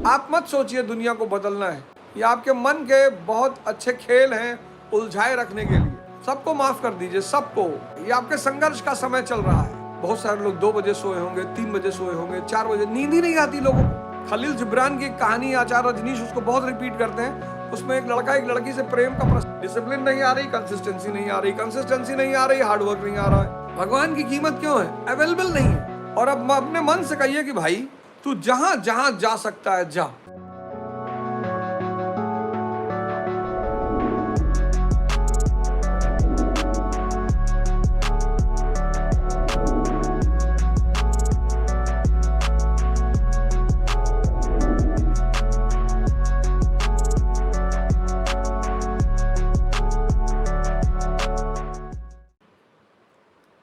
आप मत सोचिए दुनिया को बदलना है, ये आपके मन के बहुत अच्छे खेल हैं उलझाए रखने के लिए। सबको माफ कर दीजिए, सबको। ये आपके संघर्ष का समय चल रहा है। बहुत सारे लोग 2 बजे सोए होंगे, 3 बजे सोए होंगे, 4 बजे, नींद ही नहीं आती लोगों को। खलील जिब्रान की कहानी आचार्य रजनीश उसको बहुत रिपीट करते हैं। उसमें एक लड़का एक लड़की से प्रेम का प्रश्न, डिसिप्लिन नहीं आ रही, कंसिस्टेंसी नहीं आ रही, कंसिस्टेंसी नहीं आ रही, हार्डवर्क नहीं आ रहा है। भगवान की कीमत क्यों है? अवेलेबल नहीं है। और अब अपने मन से कहिए कि भाई तू जहां जहां जा सकता है जा।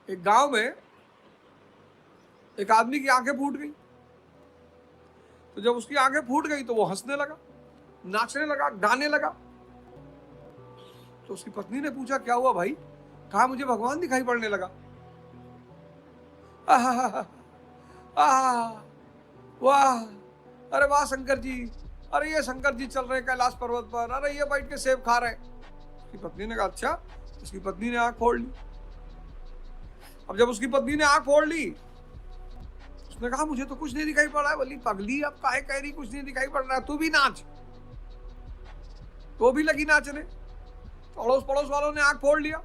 एक गांव में एक आदमी की आंखें फूट गई। तो जब उसकी आंखें फूट गई तो वो हंसने लगा, नाचने लगा, गाने लगा। तो उसकी पत्नी ने पूछा, क्या हुआ भाई? कहा, मुझे भगवान दिखाई पड़ने लगा। वाह, अरे वाह शंकर जी, अरे ये शंकर जी चल रहे हैं कैलाश पर्वत पर, अरे ये बैठ के सेब खा रहे हैं। उसकी पत्नी ने कहा, अच्छा। उसकी पत्नी ने आंख फोड़ ली। अब जब उसकी पत्नी ने आंख फोड़ ली, उसने कहा, मुझे तो कुछ नहीं दिखाई पड़ रहा है। बोली, पगली अब काहे कह रही कुछ नहीं दिखाई पड़ रहा है, तू भी नाच। तो भी लगी नाचने। तो अड़ोस पड़ोस वालों ने आंख फोड़ लिया।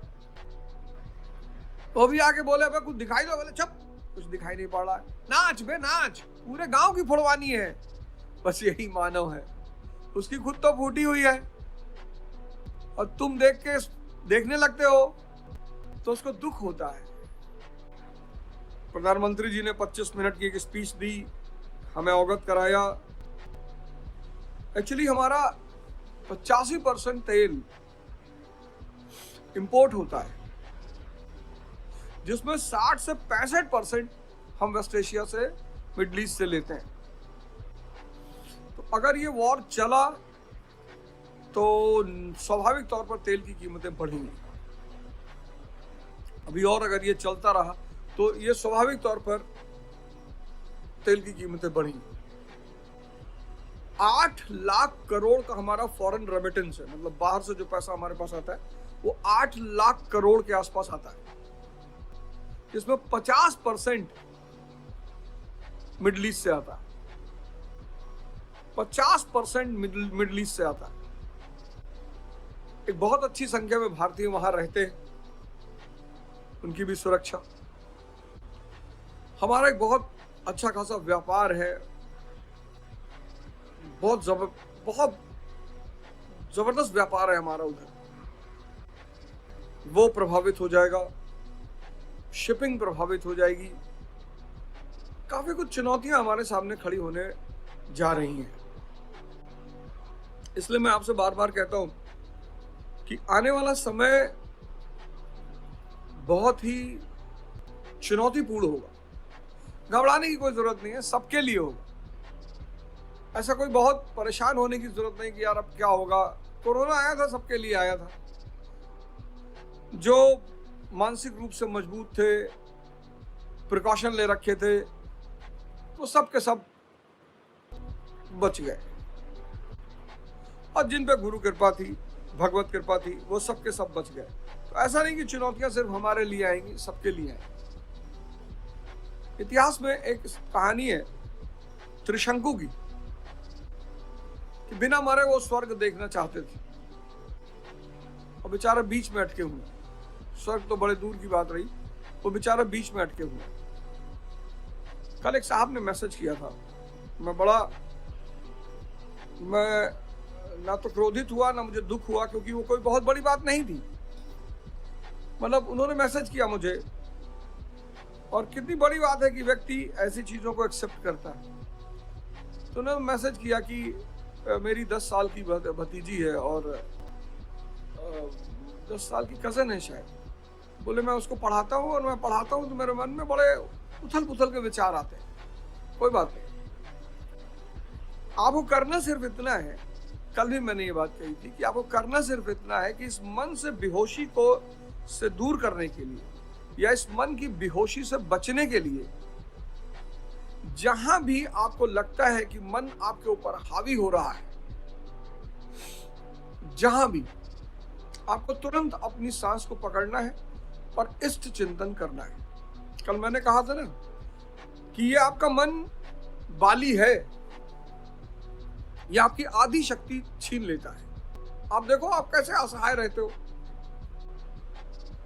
वो भी आके बोले, अबे कुछ दिखाई दो। बोले, चुप, कुछ दिखाई नहीं पड़ रहा है, नाच बे नाच, पूरे गांव की फुड़वानी है। बस यही मानव है, उसकी खुद तो फूटी हुई है और तुम देखने लगते हो तो उसको दुख होता है। प्रधानमंत्री जी ने 25 मिनट की एक स्पीच दी, हमें अवगत कराया। एक्चुअली हमारा 85% तेल इंपोर्ट होता है, जिसमें 60 से 65% हम वेस्ट एशिया से, मिडिल ईस्ट से लेते हैं। तो अगर ये वॉर चला तो स्वाभाविक तौर पर तेल की कीमतें बढ़ेंगी। अभी और अगर ये चलता रहा तो ये स्वाभाविक तौर पर तेल की कीमतें बढ़ेंगी। 8 लाख करोड़ का हमारा फॉरेन रेमिटेंस है, मतलब बाहर से जो पैसा हमारे पास आता है वो 8 लाख करोड़ के आसपास आता है, जिसमें 50% मिडिल ईस्ट से आता है। 50% मिडिल ईस्ट से आता है। एक बहुत अच्छी संख्या में भारतीय वहां रहते हैं, उनकी भी सुरक्षा। हमारा एक बहुत अच्छा खासा व्यापार है, बहुत जबरदस्त व्यापार है हमारा उधर, वो प्रभावित हो जाएगा, शिपिंग प्रभावित हो जाएगी। काफी कुछ चुनौतियां हमारे सामने खड़ी होने जा रही हैं। इसलिए मैं आपसे बार बार कहता हूं कि आने वाला समय बहुत ही चुनौतीपूर्ण होगा। घबराने की कोई जरूरत नहीं है, सबके लिए होगा। ऐसा कोई बहुत परेशान होने की जरूरत नहीं कि यार अब क्या होगा। कोरोना आया था, सबके लिए आया था। जो मानसिक रूप से मजबूत थे, प्रिकॉशन ले रखे थे, वो सब के सब बच गए। और जिन पे गुरु कृपा थी, भगवत कृपा थी, वो सब के सब बच गए। तो ऐसा नहीं कि चुनौतियां सिर्फ हमारे लिए आएंगी, सबके लिए आएंगी। इतिहास में एक कहानी है त्रिशंकु की, कि बिना मरे वो स्वर्ग देखना चाहते थे और बेचारे बीच में अटके हुए। स्वर्ग तो बड़े दूर की बात रही, वो बेचारे बीच में अटके हुए। कल एक साहब ने मैसेज किया था, मैं ना तो क्रोधित हुआ ना मुझे दुख हुआ, क्योंकि वो कोई बहुत बड़ी बात नहीं थी। मतलब उन्होंने मैसेज किया मुझे, और कितनी बड़ी बात है कि व्यक्ति ऐसी चीजों को एक्सेप्ट करता है। तो उन्होंने मैसेज किया कि मेरी 10 साल की भतीजी है और 10 साल की कजन है शायद। बोले, मैं उसको पढ़ाता हूँ और मैं पढ़ाता हूँ तो मेरे मन में बड़े उथल पुथल के विचार आते हैं। कोई बात नहीं, आपको करना सिर्फ इतना है, कल भी मैंने ये बात कही थी कि आपको करना सिर्फ इतना है कि इस मन से बेहोशी को से दूर करने के लिए, या इस मन की बेहोशी से बचने के लिए जहां भी आपको लगता है कि मन आपके ऊपर हावी हो रहा है, जहां भी, आपको तुरंत अपनी सांस को पकड़ना है और इष्ट चिंतन करना है। कल मैंने कहा था ना कि ये आपका मन बाली है, ये आपकी आधी शक्ति छीन लेता है। आप देखो आप कैसे असहाय रहते हो,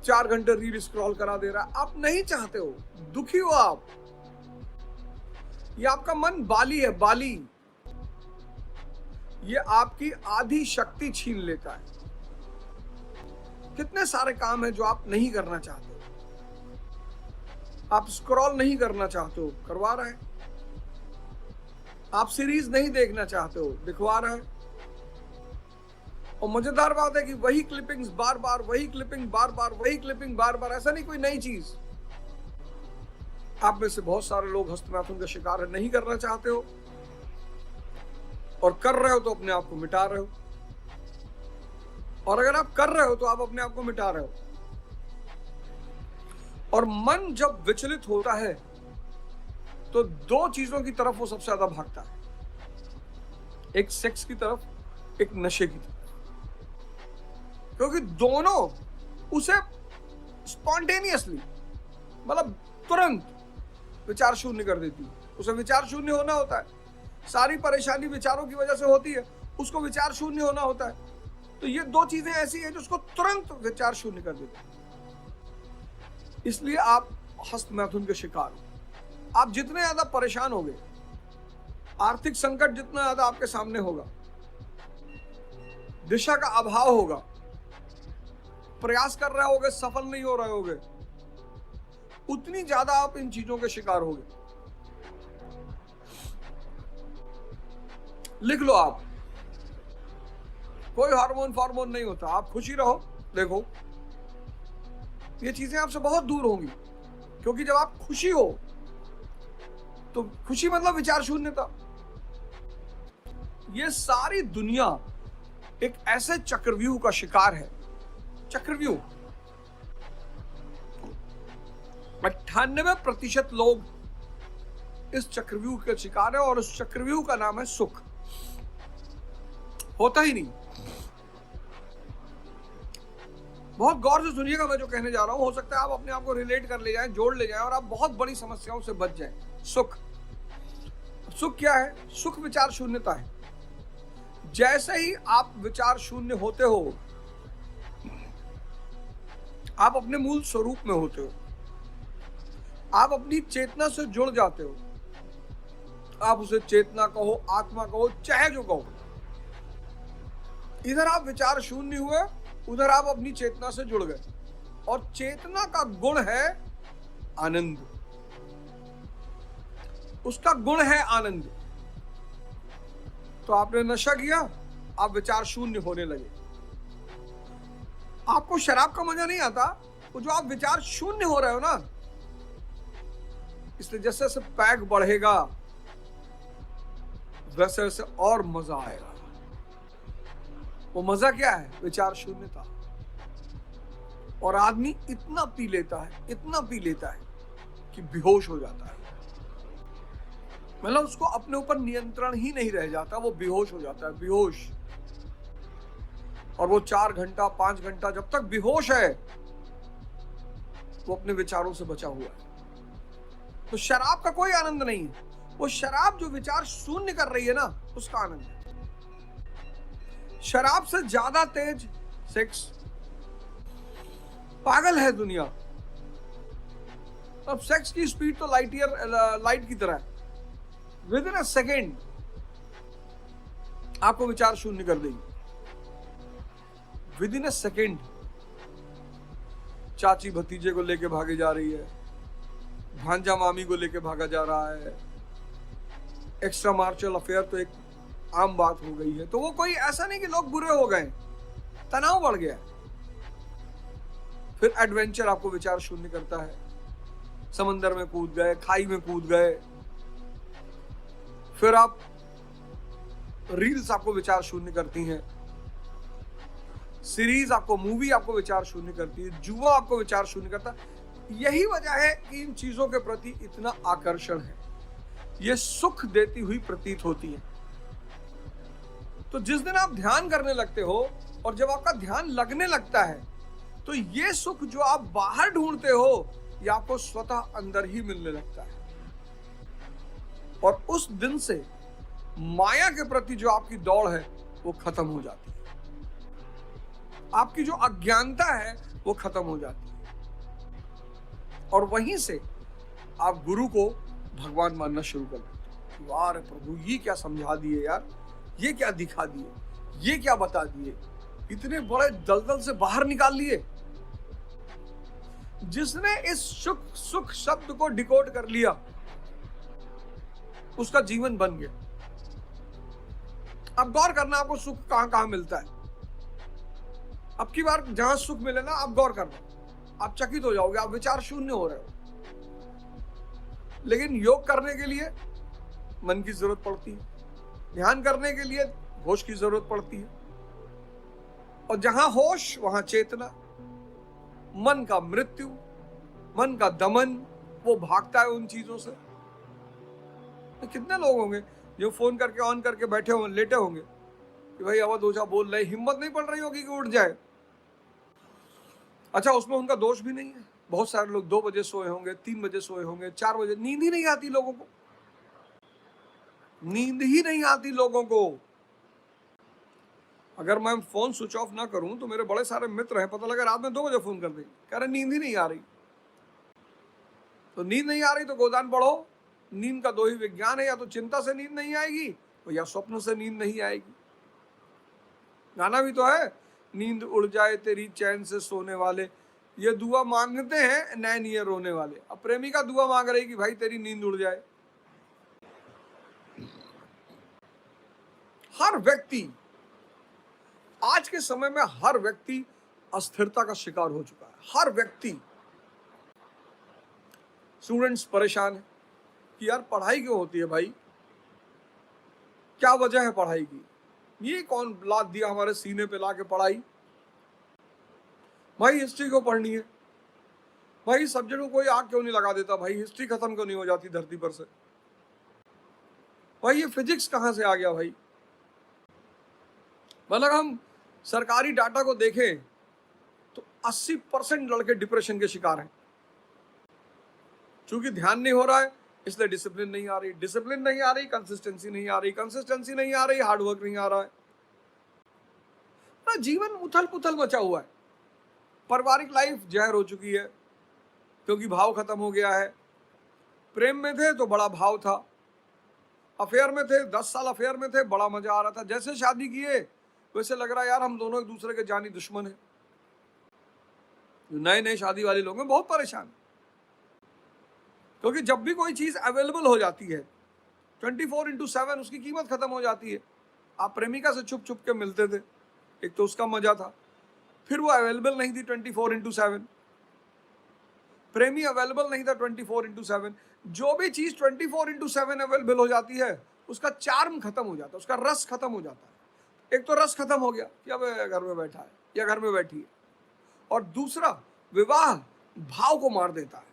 4 घंटे रील स्क्रॉल करा दे रहा है, आप नहीं चाहते हो, दुखी हो आप। ये आपका मन बाली है, बाली। ये आपकी आधी शक्ति छीन लेता है। कितने सारे काम हैं जो आप नहीं करना चाहते हो, आप स्क्रॉल नहीं करना चाहते हो, करवा रहा है। आप सीरीज नहीं देखना चाहते हो, दिखवा रहा है। और मजेदार बात है कि वही क्लिपिंग्स बार बार, वही क्लिपिंग बार बार, वही क्लिपिंग बार बार, ऐसा नहीं कोई नई चीज। आप में से बहुत सारे लोग हस्तमैथुन का शिकार नहीं करना चाहते हो, और कर रहे हो तो अपने आप को मिटा रहे हो। और अगर आप कर रहे हो तो आप अपने आप को मिटा रहे हो। और मन जब विचलित होता है तो 2 चीजों की तरफ वो सबसे ज्यादा भागता है, एक सेक्स की तरफ, एक नशे की तरफ। क्योंकि दोनों उसे स्पॉन्टेनियसली, मतलब तुरंत विचार शून्य कर देती है। उसे विचार शून्य होना होता है, सारी परेशानी विचारों की वजह से होती है, उसको विचार शून्य होना होता है। तो ये 2 चीजें ऐसी हैं जो उसको तुरंत विचार शून्य कर देती है। इसलिए आप हस्तमैथुन के शिकार हो। आप जितने ज्यादा परेशान होगे, आर्थिक संकट जितना ज्यादा आपके सामने होगा, दिशा का अभाव होगा, प्रयास कर रहे होगे, सफल नहीं हो रहे होगे, उतनी ज्यादा आप इन चीजों के शिकार होगे। लिख लो आप, कोई हार्मोन फार्मोन नहीं होता। आप खुशी रहो, देखो ये चीजें आपसे बहुत दूर होंगी। क्योंकि जब आप खुशी हो तो खुशी मतलब विचार शून्यता। ये सारी दुनिया एक ऐसे चक्रव्यूह का शिकार है। चक्रव्यूह, 98% लोग इस चक्रव्यूह के शिकार है, और उस चक्रव्यूह का नाम है सुख। होता ही नहीं। बहुत गौर से सुनिएगा मैं जो कहने जा रहा हूं, हो सकता है आप अपने आप को रिलेट कर ले जाएं, जोड़ ले जाएं, और आप बहुत बड़ी समस्याओं से बच जाएं। सुख, सुख क्या है? सुख विचार शून्यता है। जैसे ही आप विचार शून्य होते हो, आप अपने मूल स्वरूप में होते हो, आप अपनी चेतना से जुड़ जाते हो। आप उसे चेतना कहो, आत्मा कहो, चाहे जो कहो। इधर आप विचार शून्य हुए, उधर आप अपनी चेतना से जुड़ गए। और चेतना का गुण है आनंद, उसका गुण है आनंद। तो आपने नशा किया, आप विचार शून्य होने लगे। आपको शराब का मजा नहीं आता, वो जो आप विचार शून्य हो रहे हो ना, इसलिए जैसे जैसे पैक बढ़ेगा वैसे वैसे और मजा आएगा। वो मजा क्या है? विचार शून्यता। और आदमी इतना पी लेता है, इतना पी लेता है कि बेहोश हो जाता है। मतलब उसको अपने ऊपर नियंत्रण ही नहीं रह जाता, वो बेहोश हो जाता है, बेहोश। और वो 4 घंटा 5 घंटा जब तक बेहोश है, वो अपने विचारों से बचा हुआ है। तो शराब का कोई आनंद नहीं है। वो शराब जो विचार शून्य कर रही है ना, उसका आनंद है। शराब से ज्यादा तेज सेक्स। पागल है दुनिया। अब सेक्स की स्पीड तो लाइट की तरह है। विद इन अ सेकेंड आपको विचार शून्य कर देगी। विद इन अ सेकेंड चाची भतीजे को लेके भागी जा रही है, भांजा मामी को लेके भागा जा रहा है। एक्स्ट्रा मार्शल अफेयर तो एक आम बात हो गई है। तो वो कोई ऐसा नहीं कि लोग बुरे हो गए, तनाव बढ़ गया। फिर एडवेंचर आपको विचार शून्य करता है। समंदर में कूद गए, खाई में कूद गए। फिर आप रील्स आपको विचार शून्य करती हैं, सीरीज आपको, मूवी आपको विचार शून्य करती है, जुआ आपको विचार शून्य करता है। यही वजह है कि इन चीजों के प्रति इतना आकर्षण है। ये सुख देती हुई प्रतीत होती है। तो जिस दिन आप ध्यान करने लगते हो और जब आपका ध्यान लगने लगता है, तो ये सुख जो आप बाहर ढूंढते हो, ये आपको स्वतः अंदर ही मिलने लगता है। और उस दिन से माया के प्रति जो आपकी दौड़ है वो खत्म हो जाती है। आपकी जो अज्ञानता है वो खत्म हो जाती है। और वहीं से आप गुरु को भगवान मानना शुरू कर देते हो। वाह रे प्रभु, ये क्या समझा दिए यार, ये क्या दिखा दिए, ये क्या बता दिए, इतने बड़े दलदल से बाहर निकाल लिए। जिसने इस सुख सुख शब्द को डिकोड कर लिया, उसका जीवन बन गया। अब गौर करना, आपको सुख कहां कहां मिलता है। अब की बार जहां सुख मिले ना, आप गौर करना, आप चकित हो जाओगे, आप विचार शून्य हो रहे हो। लेकिन योग करने के लिए मन की जरूरत पड़ती है, ध्यान करने के लिए होश की जरूरत पड़ती है। और जहां होश वहां चेतना, मन का मृत्यु, मन का दमन, वो भागता है उन चीजों से। तो कितने लोग होंगे जो फोन करके ऑन करके बैठे होंगे, लेटे होंगे कि भाई अवध ओझा बोल रहे, हिम्मत नहीं पड़ रही होगी कि उठ जाए। अच्छा, उसमें उनका दोष भी नहीं है। बहुत सारे लोग 2 बजे सोए होंगे, 3 बजे सोए होंगे, 4 बजे, नींद ही नहीं आती लोगों को, नींद ही नहीं आती लोगों को। अगर मैं फोन स्विच ऑफ ना करूं तो मेरे बड़े सारे मित्र हैं, पता लगा रात में 2 बजे फोन कर देंगे, कह रहे नींद ही नहीं आ रही। तो नींद नहीं आ रही तो गोदान पढ़ो। नींद का 2 ही विज्ञान है, या तो चिंता से नींद नहीं आएगी या स्वप्न से नींद नहीं आएगी। गाना भी तो है, नींद उड़ जाए तेरी चैन से सोने वाले, ये दुआ मांगते हैं नैन ये रोने वाले। अब प्रेमिका दुआ मांग रही कि भाई तेरी नींद उड़ जाए। हर व्यक्ति, आज के समय में हर व्यक्ति अस्थिरता का शिकार हो चुका है। हर व्यक्ति, स्टूडेंट्स परेशान है कि यार पढ़ाई क्यों होती है भाई, क्या वजह है पढ़ाई की, ये कौन लाद दिया हमारे सीने पे ला के पढ़ाई। भाई हिस्ट्री क्यों पढ़नी है, भाई सब्जेक्ट को कोई आग क्यों नहीं लगा देता, भाई हिस्ट्री खत्म क्यों नहीं हो जाती धरती पर से, भाई ये फिजिक्स कहां से आ गया भाई। मतलब हम सरकारी डाटा को देखें तो 80% लड़के डिप्रेशन के शिकार हैं। क्योंकि ध्यान नहीं हो रहा है इसलिए डिसिप्लिन नहीं आ रही, डिसिप्लिन नहीं आ रही, कंसिस्टेंसी नहीं आ रही, कंसिस्टेंसी नहीं आ रही, हार्डवर्क नहीं आ रहा है। जीवन उथल पुथल मचा हुआ है। पारिवारिक लाइफ जहर हो चुकी है क्योंकि भाव खत्म हो गया है। प्रेम में थे तो बड़ा भाव था, अफेयर में थे, 10 साल अफेयर में थे, बड़ा मजा आ रहा था, जैसे शादी किए वैसे लग रहा है यार हम दोनों एक दूसरे के जानी दुश्मन है। नए नए शादी वाले लोग हैं बहुत परेशान, क्योंकि जब भी कोई चीज अवेलेबल हो जाती है 24/7 उसकी कीमत खत्म हो जाती है। आप प्रेमिका से छुप छुप के मिलते थे, एक तो उसका मजा था, फिर वो अवेलेबल नहीं थी 24/7, प्रेमी अवेलेबल नहीं था 24/7। जो भी चीज 24/7 अवेलेबल हो जाती है उसका चार्म खत्म हो जाता है, उसका रस खत्म हो जाता है। एक तो रस खत्म हो गया कि अब घर में बैठा है या घर में बैठी है, और दूसरा विवाह भाव को मार देता है।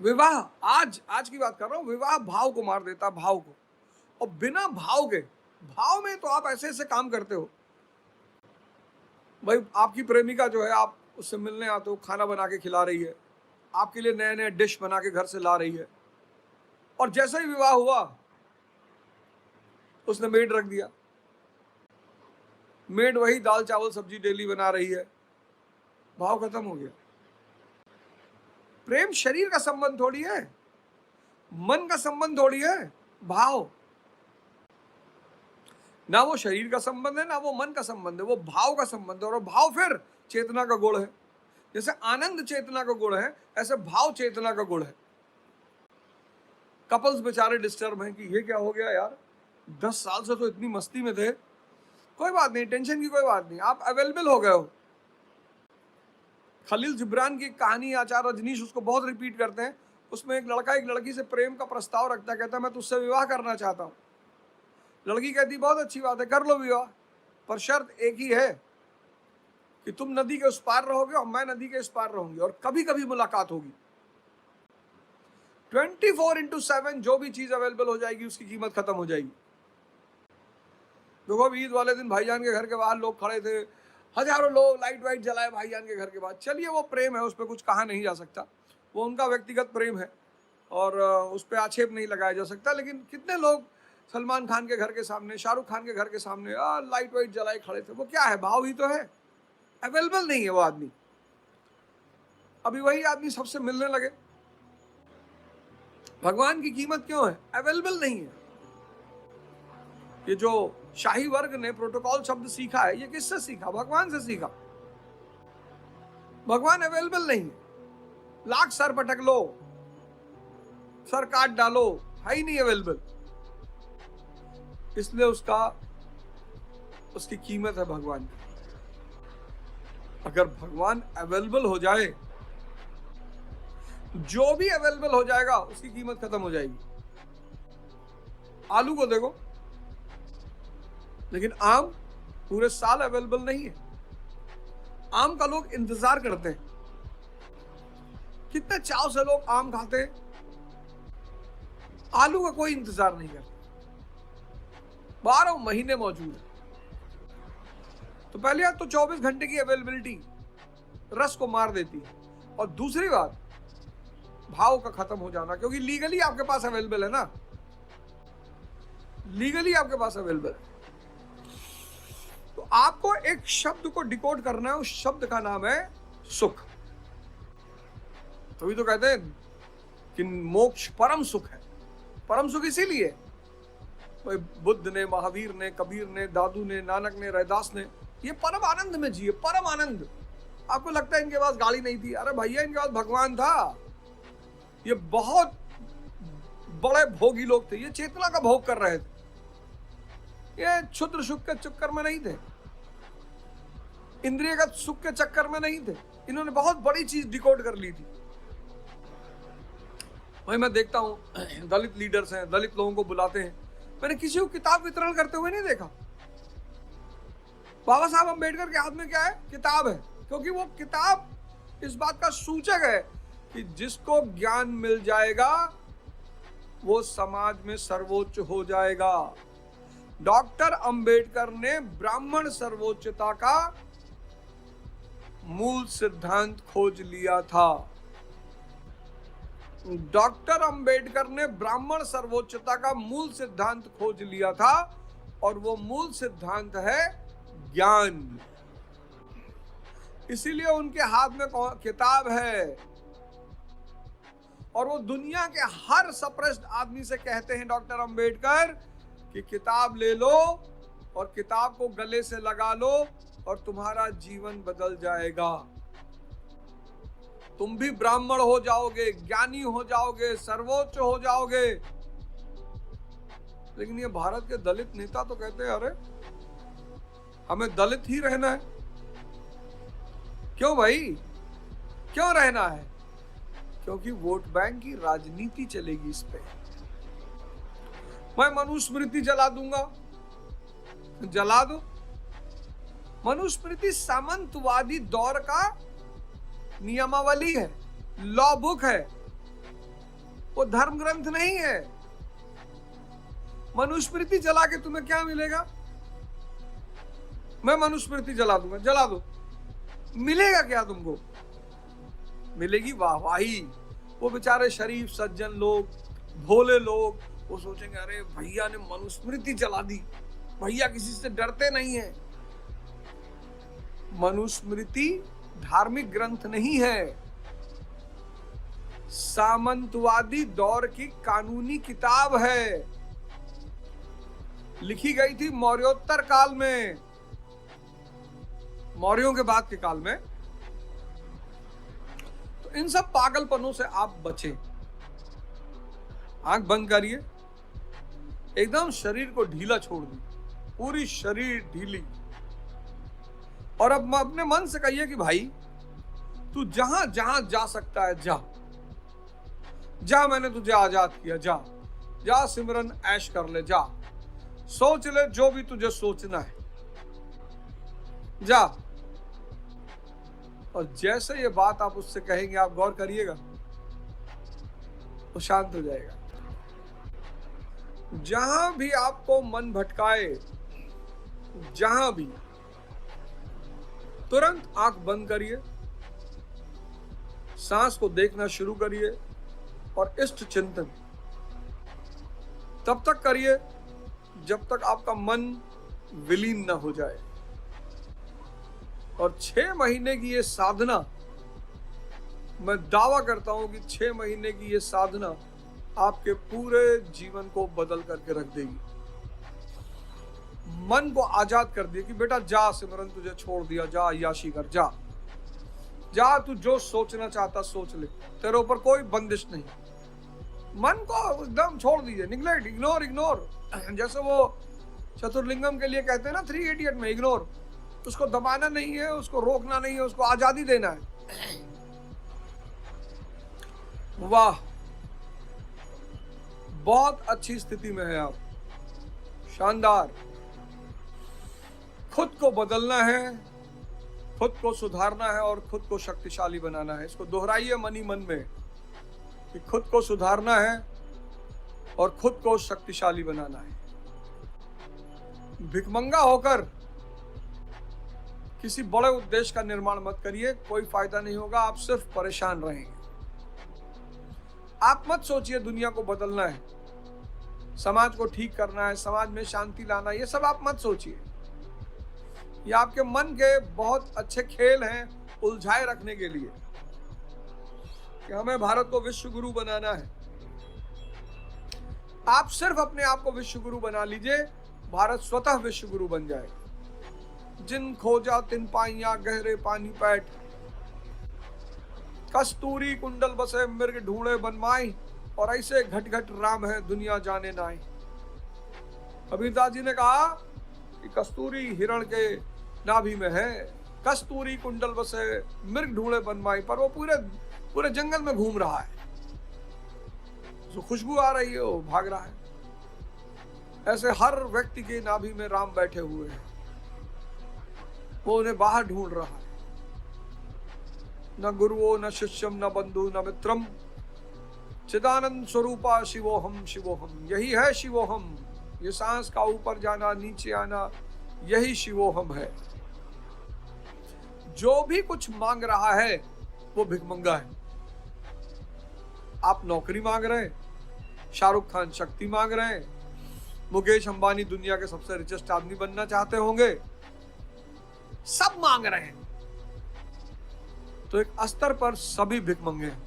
विवाह, आज की बात कर रहा हूं, विवाह भाव को मार देता है, भाव को। और बिना भाव के, भाव में तो आप ऐसे ऐसे काम करते हो। भाई आपकी प्रेमिका जो है, आप उससे मिलने आते हो, खाना बना के खिला रही है, आपके लिए नए नए डिश बना के घर से ला रही है, और जैसे ही विवाह हुआ उसने मेड रख दिया, मेड वही दाल चावल सब्जी डेली बना रही है, भाव खत्म हो गया। प्रेम शरीर का संबंध थोड़ी है, मन का संबंध थोड़ी है, भाव। ना वो शरीर का संबंध है ना वो मन का संबंध है, वो भाव का संबंध है। और भाव फिर चेतना का गुण है। जैसे आनंद चेतना का गुण है, ऐसे भाव चेतना का गुण है। कपल्स बेचारे डिस्टर्ब हैं कि ये क्या हो गया यार, 10 साल से तो इतनी मस्ती में थे। कोई बात नहीं, टेंशन की कोई बात नहीं, आप अवेलेबल हो गए हो। खलील जिब्रान की कहानी आचार्य रजनीश उसको बहुत रिपीट करते हैं। उसमें एक लड़का एक लड़की से प्रेम का प्रस्ताव रखता है, कहता है मैं तुझसे विवाह करना चाहता हूँ। लड़की कहती बहुत अच्छी बात है, कर लो विवाह, पर शर्त एक ही है कि तुम नदी के उस पार रहोगे और मैं नदी के इस पार रहूंगी, और कभी कभी मुलाकात होगी। 24/7 जो भी चीज अवेलेबल हो जाएगी उसकी कीमत खत्म हो जाएगी। देखो ईद वाले दिन भाईजान के घर के बाहर लोग खड़े थे, हजारों लोग लाइट वाइट जलाए भाईजान के घर के बाहर। चलिए वो प्रेम है, उस पर कुछ कहा नहीं जा सकता, वो उनका व्यक्तिगत प्रेम है और उस पर आक्षेप नहीं लगाया जा सकता। लेकिन कितने लोग सलमान खान के घर के सामने, शाहरुख खान के घर के सामने लाइट वाइट जलाए खड़े थे। वो क्या है, भाव ही तो है, अवेलेबल नहीं है वो आदमी। अभी वही आदमी सबसे मिलने लगे। भगवान की कीमत क्यों है, अवेलेबल नहीं है। ये जो शाही वर्ग ने प्रोटोकॉल शब्द सीखा है, ये किससे सीखा, भगवान से सीखा। भगवान अवेलेबल नहीं है। लाख सर पटक लो, सर काट डालो, है ही नहीं अवेलेबल। इसलिए उसकी कीमत है भगवान की। अगर भगवान अवेलेबल हो जाए, जो भी अवेलेबल हो जाएगा उसकी कीमत खत्म हो जाएगी। आलू को देखो, लेकिन आम पूरे साल अवेलेबल नहीं है। आम का लोग इंतजार करते हैं, कितने चाव से लोग आम खाते हैं। आलू का कोई इंतजार नहीं करता, 12 महीने मौजूद है। तो पहली बात तो 24 घंटे की अवेलेबिलिटी रस को मार देती है, और दूसरी बात भाव का खत्म हो जाना, क्योंकि लीगली आपके पास अवेलेबल है ना, लीगली आपके पास अवेलेबल है। तो आपको एक शब्द को डिकोड करना है, उस शब्द का नाम है सुख। तभी तो कहते हैं कि मोक्ष परम सुख है। परम सुख इसीलिए बुद्ध ने, महावीर ने, कबीर ने, दादू ने, नानक ने, रैदास ने ये परम आनंद में जिए। परम आनंद। आपको लगता है इनके पास गाड़ी नहीं थी, अरे भैया इनके पास भगवान था। ये बहुत बड़े भोगी लोग थे, ये चेतना का भोग कर रहे थे, ये क्षुद्र सुख के चक्कर में नहीं थे, इंद्रियगत सुख के चक्कर में नहीं थे। इन्होंने बहुत बड़ी चीज डिकोड कर ली थी। भाई मैं देखता हूं दलित लीडर्स हैं, दलित लोगों को बुलाते हैं, मैंने किसी को किताब वितरण करते हुए नहीं देखा। बाबा साहब अम्बेडकर के हाथ में क्या है, किताब है, क्योंकि वो किताब इस बात का सूचक है कि जिसको ज्ञान मिल जाएगा वो समाज में सर्वोच्च हो जाएगा। डॉक्टर अंबेडकर ने ब्राह्मण सर्वोच्चता का मूल सिद्धांत खोज लिया था। डॉक्टर अंबेडकर ने ब्राह्मण सर्वोच्चता का मूल सिद्धांत खोज लिया था, और वो मूल सिद्धांत है ज्ञान। इसीलिए उनके हाथ में किताब है, और वो दुनिया के हर सप्रेस्ड आदमी से कहते हैं डॉक्टर अंबेडकर कि किताब ले लो और किताब को गले से लगा लो और तुम्हारा जीवन बदल जाएगा। तुम भी ब्राह्मण हो जाओगे, ज्ञानी हो जाओगे, सर्वोच्च हो जाओगे। लेकिन ये भारत के दलित नेता तो कहते हैं अरे हमें दलित ही रहना है। क्यों भाई, क्यों रहना है? क्योंकि वोट बैंक की राजनीति चलेगी इस पे। मैं मनुस्मृति जला दूंगा, जला दो। मनुस्मृति सामंतवादी दौर का नियमावली है, लॉ बुक है, वो धर्म ग्रंथ नहीं है। मनुस्मृति जला के तुम्हें क्या मिलेगा? मैं मनुस्मृति जला दूंगा, जला दो, मिलेगा क्या तुमको? मिलेगी वाहवाही। वो बेचारे शरीफ सज्जन लोग, भोले लोग, वो सोचेंगे अरे भैया ने मनुस्मृति जला दी, भैया किसी से डरते नहीं है। मनुस्मृति धार्मिक ग्रंथ नहीं है, सामंतवादी दौर की कानूनी किताब है। लिखी गई थी मौर्योत्तर काल में, मौर्यों के बाद के काल में। तो इन सब पागलपनों से आप बचें। आंख बंद करिए, एकदम शरीर को ढीला छोड़ दी, पूरी शरीर ढीली, और अब अपने मन से कहिए कि भाई तू जहां जहां जा सकता है जा, जा, मैंने तुझे आजाद किया, जा जा, सिमरन ऐश कर ले, जा, सोच ले जो भी तुझे सोचना है, जा। और जैसे ये बात आप उससे कहेंगे, आप गौर करिएगा, वो शांत हो जाएगा। जहां भी आपको मन भटकाए, जहां भी, तुरंत आंख बंद करिए, सांस को देखना शुरू करिए और इष्ट चिंतन तब तक करिए जब तक आपका मन विलीन न हो जाए। और 6 महीने की ये साधना, मैं दावा करता हूं कि 6 महीने की ये साधना आपके पूरे जीवन को बदल करके रख देगी। मन को आजाद कर दिया कि बेटा जा, सिमरन तुझे छोड़ दिया, जा अय्याशी कर, जा जा, तू जो सोचना चाहता सोच ले, तेरे ऊपर कोई बंदिश नहीं। मन को एकदम छोड़ दीजिए, निग्लेक्ट, इग्नोर। जैसे वो चतुर्लिंगम के लिए कहते हैं ना 3 इडियट में, इग्नोर। उसको दबाना नहीं है, उसको रोकना नहीं है, उसको आजादी देना है। वाह, बहुत अच्छी स्थिति में है आप, शानदार। खुद को बदलना है, खुद को सुधारना है और खुद को शक्तिशाली बनाना है। इसको दोहराइए मन ही मन में कि खुद को सुधारना है और खुद को शक्तिशाली बनाना है। भिखमंगा होकर किसी बड़े उद्देश्य का निर्माण मत करिए, कोई फायदा नहीं होगा, आप सिर्फ परेशान रहेंगे। आप मत सोचिए दुनिया को बदलना है, समाज को ठीक करना है, समाज में शांति लाना, ये सब आप मत सोचिए। ये आपके मन के बहुत अच्छे खेल हैं उलझाए रखने के लिए कि हमें भारत को विश्व गुरु बनाना है। आप सिर्फ अपने आप को विश्व गुरु बना लीजिए, भारत स्वतः विश्व गुरु बन जाएगा। जिन खोजा तिन पाइया गहरे पानी पैठ, कस्तूरी कुंडल बसे मृग ढूंढे बनमाई, और ऐसे घट घट राम है दुनिया जाने नाई। कबीरदास जी ने कहा कि कस्तूरी हिरण के नाभि में है, कस्तूरी कुंडल बसे मृग ढूंढे बनमाई, पर वो पूरे जंगल में घूम रहा है, जो खुशबू आ रही है वो भाग रहा है। ऐसे हर व्यक्ति के नाभि में राम बैठे हुए हैं, वो उन्हें बाहर ढूंढ रहा है। न गुरुओ न शिष्यम न बंधु न मित्रम, चिदानंद स्वरूपा शिवोहम शिवोहम। यही है शिवोहम, ये सांस का ऊपर जाना नीचे आना, यही शिवोहम है। जो भी कुछ मांग रहा है वो भिखमंगा है। आप नौकरी मांग रहे हैं, शाहरुख खान शक्ति मांग रहे हैं, मुकेश अंबानी दुनिया के सबसे रिचेस्ट आदमी बनना चाहते होंगे, सब मांग रहे हैं, तो एक स्तर पर सभी भिखमंगे हैं।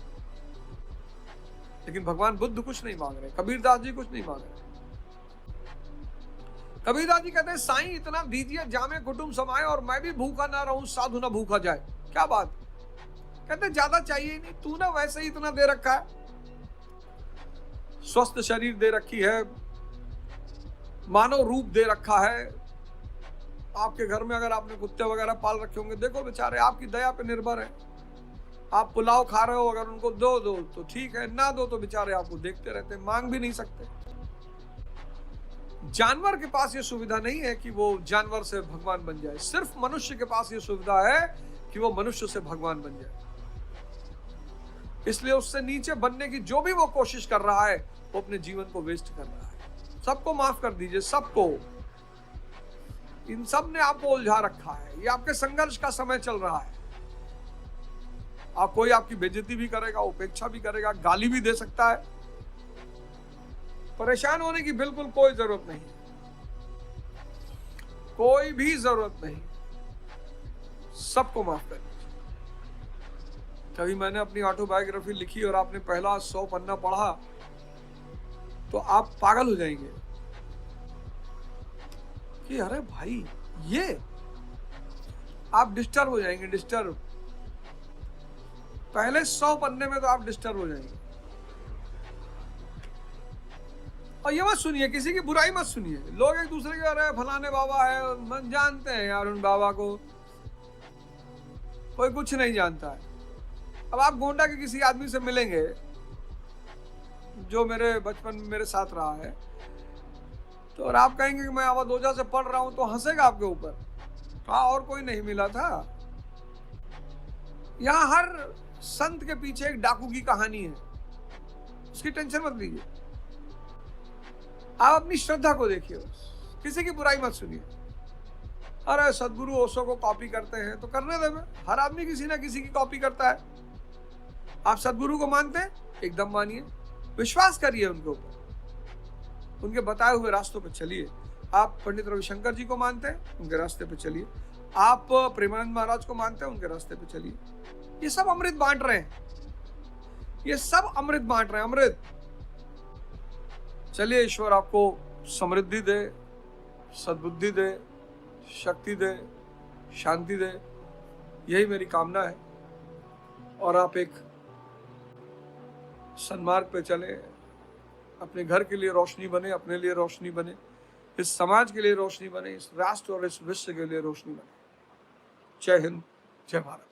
लेकिन भगवान बुद्ध कुछ नहीं मांग रहे, कबीरदास जी कुछ नहीं मांग रहे। कबीरदास जी कहते हैं साईं इतना दीजिए जामे कुटुंब समाए और मैं भी भूखा ना रहूं, साधु ना भूखा जाए। क्या बात, कहते ज्यादा चाहिए ही नहीं, तू ना वैसे ही इतना दे रखा है, स्वस्थ शरीर दे रखी है, मानव रूप दे रखा है। आपके घर में अगर आपने कुत्ते वगैरह पाल रखे होंगे, देखो बेचारे आपकी दया पे निर्भर है। आप पुलाव खा रहे हो, अगर उनको दो तो ठीक है, ना दो तो बेचारे आपको देखते रहते हैं, मांग भी नहीं सकते। जानवर के पास ये सुविधा नहीं है कि वो जानवर से भगवान बन जाए, सिर्फ मनुष्य के पास ये सुविधा है कि वो मनुष्य से भगवान बन जाए। इसलिए उससे नीचे बनने की जो भी वो कोशिश कर रहा है, वो अपने जीवन को वेस्ट कर रहा है। सबको माफ कर दीजिए, सबको। इन सब ने आपको उलझा रखा है, ये आपके संघर्ष का समय चल रहा है। आप कोई आपकी बेइज्जती भी करेगा, उपेक्षा भी करेगा, गाली भी दे सकता है। परेशान होने की बिल्कुल कोई जरूरत नहीं, कोई भी जरूरत नहीं, सबको माफ कर दीजिए। कभी मैंने अपनी ऑटोबायोग्राफी लिखी और आपने पहला 100 पन्ना पढ़ा तो आप पागल हो जाएंगे कि अरे भाई ये, आप डिस्टर्ब हो जाएंगे, डिस्टर्ब। पहले 100 पन्ने में तो आप डिस्टर्ब हो जाएंगे। और ये मत सुनिए, किसी की बुराई मत सुनिए। लोग एक दूसरे के अरे फलाने बाबा है, मन जानते हैं यार उन बाबा को, कोई कुछ नहीं जानता है। अब आप गोंडा के किसी आदमी से मिलेंगे जो मेरे बचपन में मेरे साथ रहा है, तो और आप कहेंगे कि मैं अवध ओझा से पढ़ रहा हूं, तो हंसेगा आपके ऊपर। हाँ, और कोई नहीं मिला था। यहाँ हर संत के पीछे एक डाकू की कहानी है। उसकी टेंशन मत लीजिए, आप अपनी श्रद्धा को देखिए, बस किसी की बुराई मत सुनिए। अरे सदगुरु ओशो को कॉपी करते हैं तो करने दे, हर आदमी किसी ना किसी की कॉपी करता है। आप सदगुरु को मानते हैं, एकदम मानिए, विश्वास करिए उनके ऊपर, उनके बताए हुए रास्तों पर चलिए। आप पंडित रविशंकर जी को मानते हैं, उनके रास्ते पे चलिए। आप प्रेमानंद महाराज को मानते हैं, उनके रास्ते पे चलिए। ये सब अमृत बांट रहे हैं, ये सब अमृत बांट रहे हैं, अमृत। चलिए, ईश्वर आपको समृद्धि दे, सद्बुद्धि दे, शक्ति दे, शांति दे, यही मेरी कामना है। और आप एक सन्मार्ग पे चले, अपने घर के लिए रोशनी बने, अपने लिए रोशनी बने, इस समाज के लिए रोशनी बने, इस राष्ट्र और इस विश्व के लिए रोशनी बने। जय हिंद, जय भारत।